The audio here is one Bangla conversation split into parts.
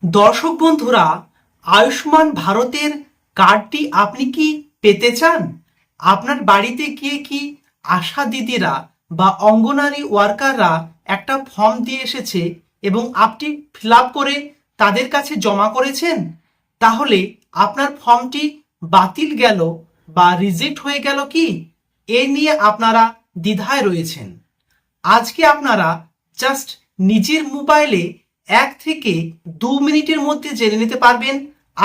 দর্শক বন্ধুরা, আয়ুষ্মান ভারতের কার্ডটি আপনি কি পেতে চান? আপনার বাড়িতে গিয়ে কি আশা দিদিরা বা অঙ্গনারী ওয়ার্কাররা একটা ফর্ম দিয়ে এসেছে এবং আপনি ফিল আপ করে তাদের কাছে জমা করেছেন? তাহলে আপনার ফর্মটি বাতিল গেল বা রিজেক্ট হয়ে গেল কি? এ নিয়ে আপনারা দ্বিধায় রয়েছেন। আজকে আপনারা জাস্ট নিজের মোবাইলে 1 থেকে 2 মিনিটের মধ্যে জেনে নিতে পারবেন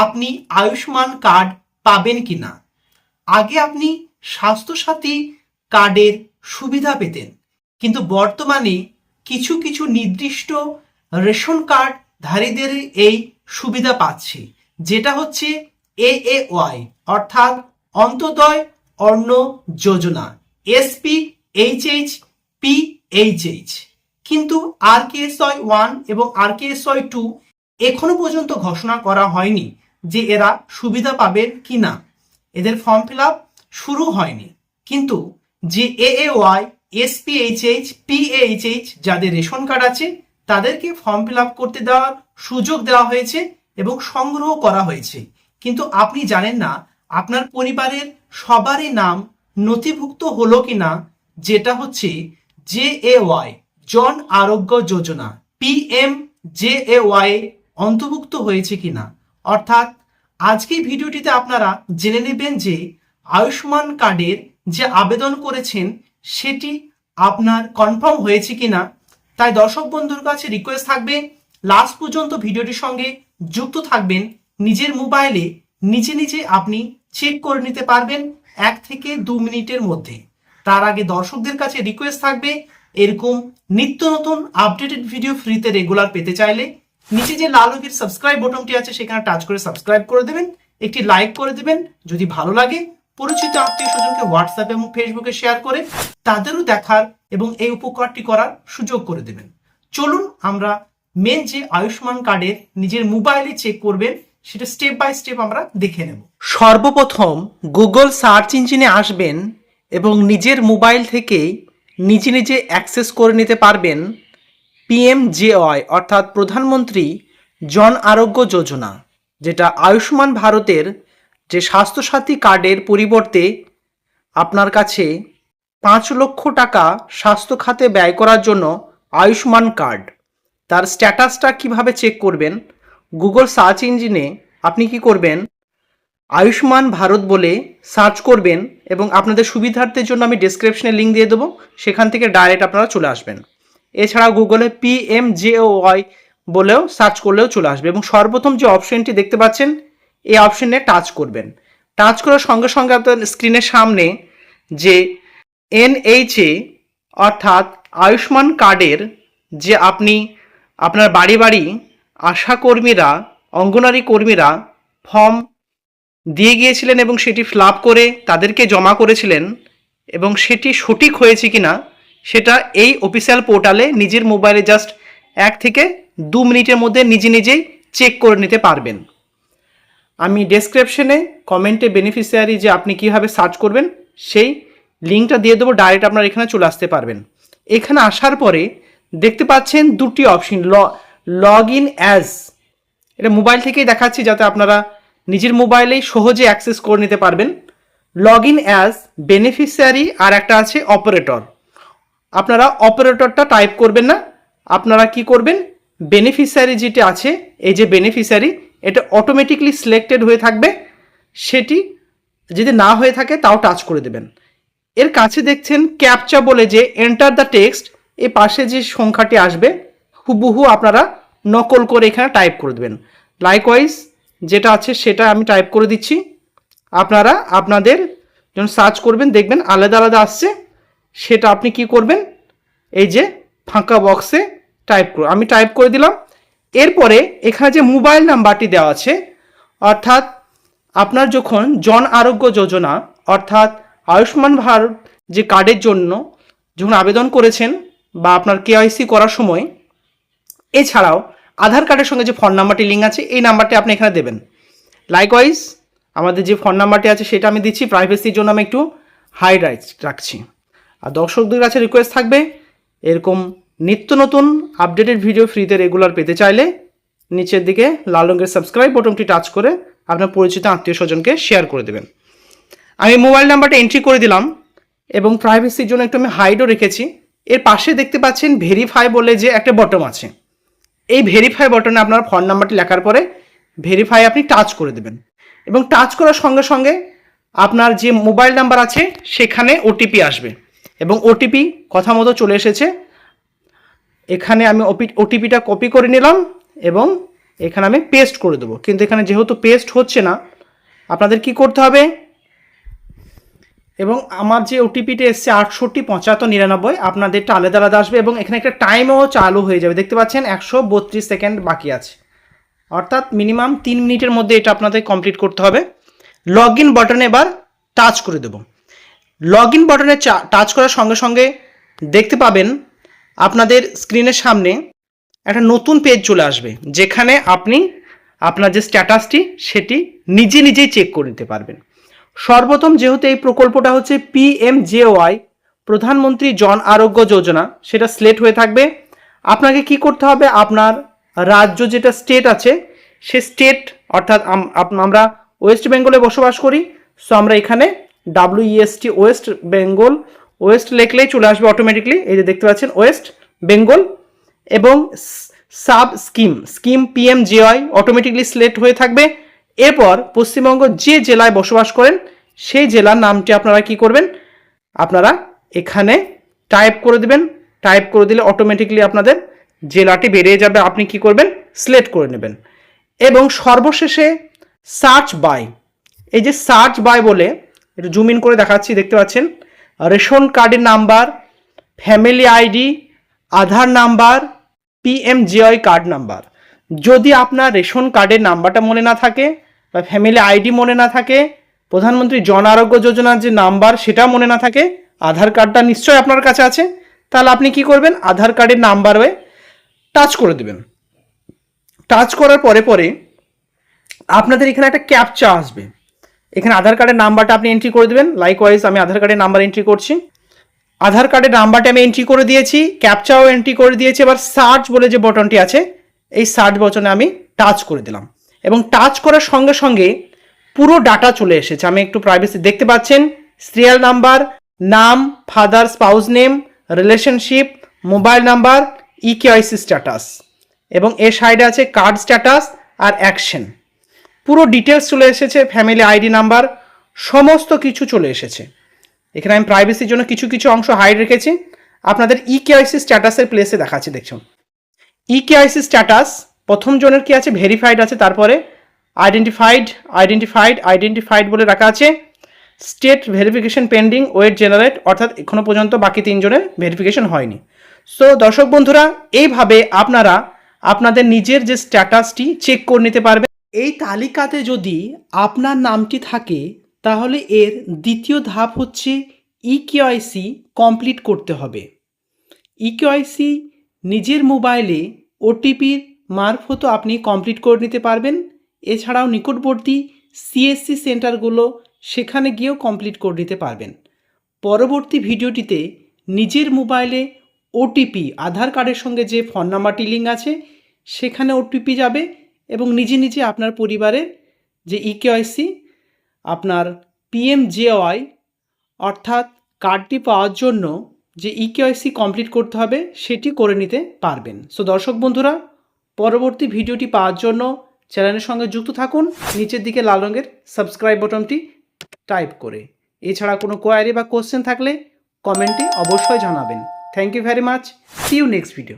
আপনি আয়ুষ্মান কার্ড পাবেন কিনা। আগে আপনি স্বাস্থ্যসাথী কার্ডের সুবিধা পেতেন, কিন্তু বর্তমানে কিছু কিছু নির্দিষ্ট রেশন কার্ড ধারীদের এই সুবিধা পাচ্ছে, যেটা হচ্ছে AAY অর্থাৎ অন্তোদয় অন্ন যোজনা, SPHH PHH। কিন্তু RKSY 1 এবং RKSY 2 এখনো পর্যন্ত ঘোষণা করা হয়নি যে এরা সুবিধা পাবেন কিনা। এদের ফর্ম ফিল আপ শুরু হয়নি, কিন্তু যে AAY SPHH PHH যাদের রেশন কার্ড আছে তাদেরকে ফর্ম ফিল আপ করতে দেওয়ার সুযোগ দেওয়া হয়েছে এবং সংগ্রহ করা হয়েছে। কিন্তু আপনি জানেন না আপনার পরিবারের সবারই নাম নথিভুক্ত হলো কিনা, যেটা হচ্ছে JAY জন আরোগ্য যোজনা, PMJAY অন্তর্ভুক্ত হয়েছে কিনা। অর্থাৎ আজকে ভিডিওটিতে আপনারা জেনে নেবেন যে আয়ুষ্মান কার্ডের যে আবেদন করেছেন সেটি আপনার কনফার্ম হয়েছে কিনা। তাই দর্শক বন্ধুর কাছে রিকোয়েস্ট থাকবে লাস্ট পর্যন্ত ভিডিওটির সঙ্গে যুক্ত থাকবেন। নিজের মোবাইলে নিজে নিজে আপনি চেক করে নিতে পারবেন 1 থেকে 2 মিনিটের মধ্যে। তার আগে দর্শকদের কাছে রিকোয়েস্ট থাকবে এরকম নিত্য নতুন আপডেটেড ভিডিও ফ্রিতে রেগুলার পেতে চাইলে নিচে যে লাল রঙের সাবস্ক্রাইব বাটনটি আছে সেখানে টাচ করে সাবস্ক্রাইব করে দেবেন, একটি লাইক করে দেবেন। যদি ভালো লাগে পরিচিত আত্মীয় স্বজনকে হোয়াটসঅ্যাপ এবং ফেসবুকে শেয়ার করে তাদেরও দেখার এবং এই উপকারটি করার সুযোগ করে দেবেন। চলুন আমরা মেন যে আয়ুষ্মান কার্ডের নিজের মোবাইলে চেক করবেন সেটা স্টেপ বাই স্টেপ আমরা দেখে নেব। সর্বপ্রথম গুগল সার্চ ইঞ্জিনে আসবেন এবং নিজের মোবাইল থেকে নিজে নিজে অ্যাক্সেস করে নিতে পারবেন PMJY অর্থাৎ প্রধানমন্ত্রী জন আরোগ্য যোজনা, যেটা আয়ুষ্মান ভারতের যে স্বাস্থ্যসাথী কার্ডের পরিবর্তে আপনার কাছে 5 লক্ষ টাকা স্বাস্থ্য খাতে ব্যয় করার জন্য আয়ুষ্মান কার্ড। তার স্ট্যাটাসটা কিভাবে চেক করবেন? গুগল সার্চ ইঞ্জিনে আপনি কি করবেন, আয়ুষ্মান ভারত বলে সার্চ করবেন এবং আপনাদের সুবিধার্থের জন্য আমি ডেসক্রিপশনে লিঙ্ক দিয়ে দেবো, সেখান থেকে ডাইরেক্ট আপনারা চলে আসবেন। এছাড়া গুগলে PMJOY বলেও সার্চ করলেও চলে আসবে এবং সর্বপ্রথম যে অপশনটি দেখতে পাচ্ছেন এই অপশনে টাচ করবেন। টাচ করার সঙ্গে সঙ্গে আপনার স্ক্রিনের সামনে যে NHA অর্থাৎ আয়ুষ্মান কার্ডের যে আপনি আপনার বাড়ি বাড়ি আশা কর্মীরা অঙ্গনারী কর্মীরা ফর্ম দিয়ে গিয়েছিলেন এবং সেটি ফিল আপ করে তাদেরকে জমা করেছিলেন এবং সেটি সঠিক হয়েছে কিনা সেটা এই অফিসিয়াল পোর্টালে নিজের মোবাইলে জাস্ট 1 থেকে 2 মিনিটের মধ্যে নিজে নিজেই চেক করে নিতে পারবেন। আমি ডেসক্রিপশনে কমেন্টে বেনিফিশিয়ারি যে আপনি কীভাবে সার্চ করবেন সেই লিঙ্কটা দিয়ে দেবো, ডাইরেক্ট আপনারা এখানে চলে আসতে পারবেন। এখানে আসার পরে দেখতে পাচ্ছেন দুটি অপশন, লগ ইন অ্যাজ, এটা মোবাইল থেকেই দেখাচ্ছি যাতে আপনারা নিজের মোবাইলেই সহজে অ্যাক্সেস করে নিতে পারবেন। লগ ইন অ্যাজ বেনিফিশিয়ারি আর একটা আছে অপারেটর। আপনারা অপারেটরটা টাইপ করবেন না, আপনারা কি করবেন, বেনিফিশিয়ারি যেটা আছে এই যে বেনিফিশিয়ারি এটা অটোমেটিকলি সিলেক্টেড হয়ে থাকবে, সেটি যদি না হয়ে থাকে তাও টাচ করে দেবেন। এর কাছে দেখছেন ক্যাপচা বলে যে এন্টার দ্য টেক্সট, এ পাশে যে সংখ্যাটি আসবে হুবহু আপনারা নকল করে এখানে টাইপ করে দেবেন। লাইকওয়াইজ যেটা আছে সেটা আমি টাইপ করে দিচ্ছি, আপনারা আপনাদের যখন সার্চ করবেন দেখবেন আলাদা আলাদা আসছে, সেটা আপনি কি করবেন এই যে ফাঁকা বক্সে আমি টাইপ করে দিলাম। এরপরে এখানে যে মোবাইল নাম্বারটি দেওয়া আছে অর্থাৎ আপনার যখন জন আরোগ্য যোজনা অর্থাৎ আয়ুষ্মান ভারত যে কার্ডের জন্য যখন আবেদন করেছেন বা আপনার KYC করার সময়, এছাড়াও আধার কার্ডের সঙ্গে যে ফোন নাম্বারটি লিঙ্ক আছে এই নাম্বারটি আপনি এখানে দেবেন। লাইকওয়াইজ আমাদের যে ফোন নাম্বারটি আছে সেটা আমি দিচ্ছি, প্রাইভেসির জন্য আমি একটু হাই রাখছি। আর দর্শকদের কাছে রিকোয়েস্ট থাকবে এরকম নিত্য নতুন আপডেটেড ভিডিও ফ্রিতে রেগুলার পেতে চাইলে নিচের দিকে লাল রঙের সাবস্ক্রাইব বাটনটি টাচ করে আপনার পরিচিত আত্মীয় স্বজনকে শেয়ার করে দেবেন। আমি মোবাইল নাম্বারটা এন্ট্রি করে দিলাম এবং প্রাইভেসির জন্য একটু আমি হাইডও রেখেছি। এর পাশে দেখতে পাচ্ছেন ভেরিফাই বলে যে একটা বটন আছে, এই ভেরিফাই বটনে আপনার ফোন নাম্বারটি লেখার পরে ভেরিফাই আপনি টাচ করে দেবেন এবং টাচ করার সঙ্গে সঙ্গে আপনার যে মোবাইল নাম্বার আছে সেখানে ওটিপি আসবে এবং ওটিপি কথা মতো চলে এসেছে। এখানে আমি ওটিপিটা কপি করে নিলাম এবং এখানে আমি পেস্ট করে দেবো, কিন্তু এখানে যেহেতু পেস্ট হচ্ছে না আপনাদের কি করতে হবে, এবং আমার যে ওটিপিটা এসছে 687599, আপনাদেরটা আলাদা আলাদা আসবে এবং এখানে একটা টাইমও চালু হয়ে যাবে। দেখতে পাচ্ছেন 132 সেকেন্ড বাকি আছে, অর্থাৎ মিনিমাম 3 মিনিটের মধ্যে এটা আপনাদের কমপ্লিট করতে হবে। লগ ইন বাটনে এবার টাচ করে দেব। লগ ইন বাটনে টাচ করার সঙ্গে সঙ্গে দেখতে পাবেন আপনাদের স্ক্রিনের সামনে একটা নতুন পেজ চলে আসবে, যেখানে আপনি আপনার যে স্ট্যাটাসটি সেটি নিজেই চেক করে নিতে পারবেন। সর্বপ্রথম যেহেতু এই প্রকল্পটা হচ্ছে PMJY, প্রধানমন্ত্রী জন আরোগ্য যোজনা, সেটা সিলেক্ট হয়ে থাকবে। আপনাকে কি করতে হবে, আপনার রাজ্য যেটা স্টেট আছে সে স্টেট, অর্থাৎ আমরা ওয়েস্ট বেঙ্গলে বসবাস করি, সো আমরা এখানে WEST ওয়েস্ট বেঙ্গল, ওয়েস্ট লিখলেই চলে আসবে অটোমেটিকলি। এই যে দেখতে পাচ্ছেন ওয়েস্ট বেঙ্গল, এবং sub scheme PMJY automatically select হয়ে থাকবে। এরপর পশ্চিমবঙ্গ যে জেলায় বসবাস করেন সেই জেলার নামটি আপনারা কি করবেন, আপনারা এখানে টাইপ করে দেবেন। টাইপ করে দিলে অটোমেটিকলি আপনাদের জেলাটি বেরিয়ে যাবে, আপনি কি করবেন, সিলেক্ট করে নেবেন। এবং সর্বশেষে সার্চ বাই, এই যে সার্চ বাই বলে একটু জুম ইন করে দেখাচ্ছি, দেখতে পাচ্ছেন রেশন কার্ডের নাম্বার, ফ্যামিলি আইডি, আধার নাম্বার, PMJY কার্ড নাম্বার। যদি আপনার রেশন কার্ডের নাম্বারটা মনে না থাকে বা ফ্যামিলি আইডি মনে না থাকে, প্রধানমন্ত্রী জন আরোগ্য যোজনার যে নাম্বার সেটা মনে না থাকে, আধার কার্ডটা নিশ্চয়ই আপনার কাছে আছে, তাহলে আপনি কি করবেন, আধার কার্ডের নাম্বারে টাচ করে দেবেন। টাচ করার পরে আপনাদের এখানে একটা ক্যাপচা আসবে, এখানে আধার কার্ডের নাম্বারটা আপনি এন্ট্রি করে দেবেন। লাইকওয়াইজ আমি আধার কার্ডের নাম্বার এন্ট্রি করছি, আধার কার্ডের নাম্বারটা আমি এন্ট্রি করে দিয়েছি, ক্যাপচাও এন্ট্রি করে দিয়েছি। এবার সার্চ বলে যে বটনটি আছে এই সার্চ বটনে আমি টাচ করে দিলাম এবং টাচ করার সঙ্গে সঙ্গে পুরো ডাটা চলে এসেছে। আমি একটু প্রাইভেসি দেখতে পাচ্ছেন, সিরিয়াল নাম্বার, নাম, father spouse name, relationship, mobile number, EKYC status, এবং এর সাইডে আছে কার্ড স্ট্যাটাস আর অ্যাকশন। পুরো ডিটেলস চলে এসেছে, ফ্যামিলি আইডি নাম্বার, সমস্ত কিছু চলে এসেছে। এখানে আমি প্রাইভেসির জন্য কিছু অংশ হাইড রেখেছি। আপনাদের EKYC স্ট্যাটাসের প্লেসে দেখাচ্ছি, দেখুন EKYC স্ট্যাটাস প্রথম জনের কি আছে, ভেরিফাইড আছে, তারপরে আইডেন্টিফাইড বলে রাখা আছে, state verification pending, wait generate, অর্থাৎ এখনো পর্যন্ত বাকি 3 জনের ভেরিফিকেশন হয়নি। সো দর্শক বন্ধুরা, এইভাবে আপনারা আপনাদের নিজের যে স্ট্যাটাসটি চেক করে নিতে পারবেন। এই তালিকাতে যদি আপনার নামটি থাকে তাহলে এর দ্বিতীয় ধাপ হচ্ছে EKYC কমপ্লিট করতে হবে। EKYC নিজের মোবাইলে ওটিপির মারফত আপনি কমপ্লিট করে নিতে পারবেন। এছাড়াও নিকটবর্তী CSC সেন্টারগুলো, সেখানে গিয়েও কমপ্লিট করে নিতে পারবেন। পরবর্তী ভিডিওটিতে নিজের মোবাইলে ওটিপি, আধার কার্ডের সঙ্গে যে ফোন নাম্বারটি লিঙ্ক আছে সেখানে ওটিপি যাবে এবং নিজে আপনার পরিবারের যে EKYC, আপনার PMJY অর্থাৎ কার্ডটি পাওয়ার জন্য যে EKYC কমপ্লিট করতে হবে সেটি করে নিতে পারবেন। সো দর্শক বন্ধুরা, পরবর্তী ভিডিওটি পাওয়ার জন্য চ্যানেলের সঙ্গে যুক্ত থাকুন নিচের দিকে লাল রঙের সাবস্ক্রাইব বাটনটি টাইপ করে। এছাড়া কোনো কোয়ারি বা কোশ্চেন থাকলে কমেন্টে অবশ্যই জানাবেন। Thank you very much, see you next video.